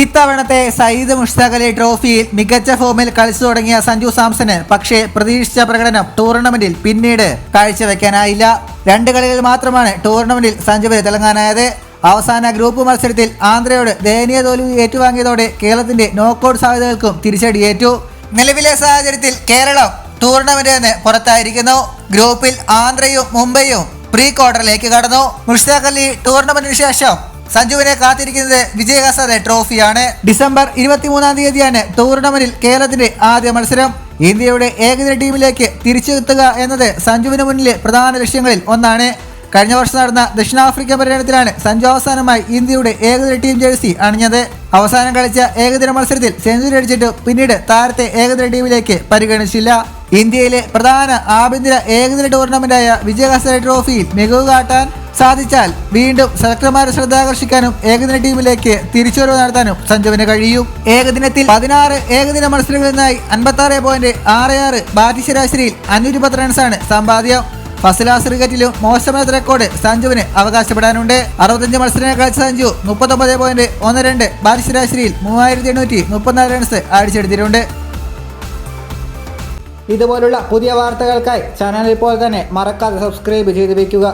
ഇത്തവണത്തെ സയ്യിദ് മുഷ്താഖ് അലി ട്രോഫിയിൽ മികച്ച ഫോമിൽ കളിച്ചു തുടങ്ങിയ സഞ്ജു സാംസന് പക്ഷേ പ്രതീക്ഷിച്ച പ്രകടനം ടൂർണമെന്റിൽ പിന്നീട് കാഴ്ചവെക്കാനായില്ല. 2 കളികൾ മാത്രമാണ് ടൂർണമെന്റിൽ സഞ്ജുവിന് തിളങ്ങാനായത്. അവസാന ഗ്രൂപ്പ് മത്സരത്തിൽ ആന്ധ്രയോട് ദയനീയ തോൽവി ഏറ്റുവാങ്ങിയതോടെ കേരളത്തിന്റെ നോക്കൌട്ട് സാധ്യതകൾക്കും തിരിച്ചടിയേറ്റു. നിലവിലെ സാഹചര്യത്തിൽ കേരളം ടൂർണമെന്റിൽ നിന്ന് പുറത്തായിരിക്കുന്നു. ഗ്രൂപ്പിൽ ആന്ധ്രയും മുംബൈയും പ്രീ ക്വാർട്ടറിലേക്ക് കടന്നു. മുഷ്താഖ് അലി ടൂർണമെന്റിന് ശേഷം സഞ്ജുവിനെ കാത്തിരിക്കുന്നത് വിജയ് ഹസാരെ ട്രോഫിയാണ്. ഡിസംബർ 23-ാം തീയതിയാണ് ടൂർണമെന്റിൽ കേരളത്തിന്റെ ആദ്യ മത്സരം. ഇന്ത്യയുടെ ഏകദിന ടീമിലേക്ക് തിരിച്ചെത്തുക എന്നത് സഞ്ജുവിന് മുന്നിലെ പ്രധാന ലക്ഷ്യങ്ങളിൽ ഒന്നാണ്. കഴിഞ്ഞ വർഷം നടന്ന ദക്ഷിണാഫ്രിക്കൻ പര്യടനത്തിലാണ് സഞ്ജു അവസാനമായി ഇന്ത്യയുടെ ഏകദിന ടീം ജേഴ്സി അണിഞ്ഞത്. അവസാനം കളിച്ച ഏകദിന മത്സരത്തിൽ സെഞ്ചുറി അടിച്ചിട്ട് പിന്നീട് താരത്തെ ഏകദിന ടീമിലേക്ക് പരിഗണിച്ചില്ല. ഇന്ത്യയിലെ പ്രധാന ആഭ്യന്തര ഏകദിന ടൂർണമെന്റായ വിജയ് ഹസാരെ ട്രോഫിയിൽ മികവ് കാട്ടാൻ സാധിച്ചാൽ വീണ്ടും സെലക്ടർമാരെ ശ്രദ്ധാകർഷിക്കാനും ഏകദിന ടീമിലേക്ക് തിരിച്ചുവരവ് നടത്താനും സഞ്ജുവിന് കഴിയും. ഏകദിനത്തിൽ 16 ഏകദിന മത്സരങ്ങളിൽ നിന്നായി 56.66 ബാറ്റ് ശരാശരിയിൽ 510 റൺസാണ് സമ്പാദ്യം. ഫസ്റ്റ് ക്ലാസ് ക്രിക്കറ്റിലും മോശമായ റെക്കോർഡ് സഞ്ജുവിന് അവകാശപ്പെടാനുണ്ട്. 65 മത്സരങ്ങൾ കളിച്ച സഞ്ജു 39.12 ബാറ്റ് ശരാശരിയിൽ 3834 റൺസ് അടിച്ചെടുത്തിട്ടുണ്ട്. ഇതുപോലുള്ള പുതിയ വാർത്തകൾക്കായി ചാനൽ ഇപ്പോൾ തന്നെ മറക്കാതെ സബ്സ്ക്രൈബ് ചെയ്ത് വയ്ക്കുക.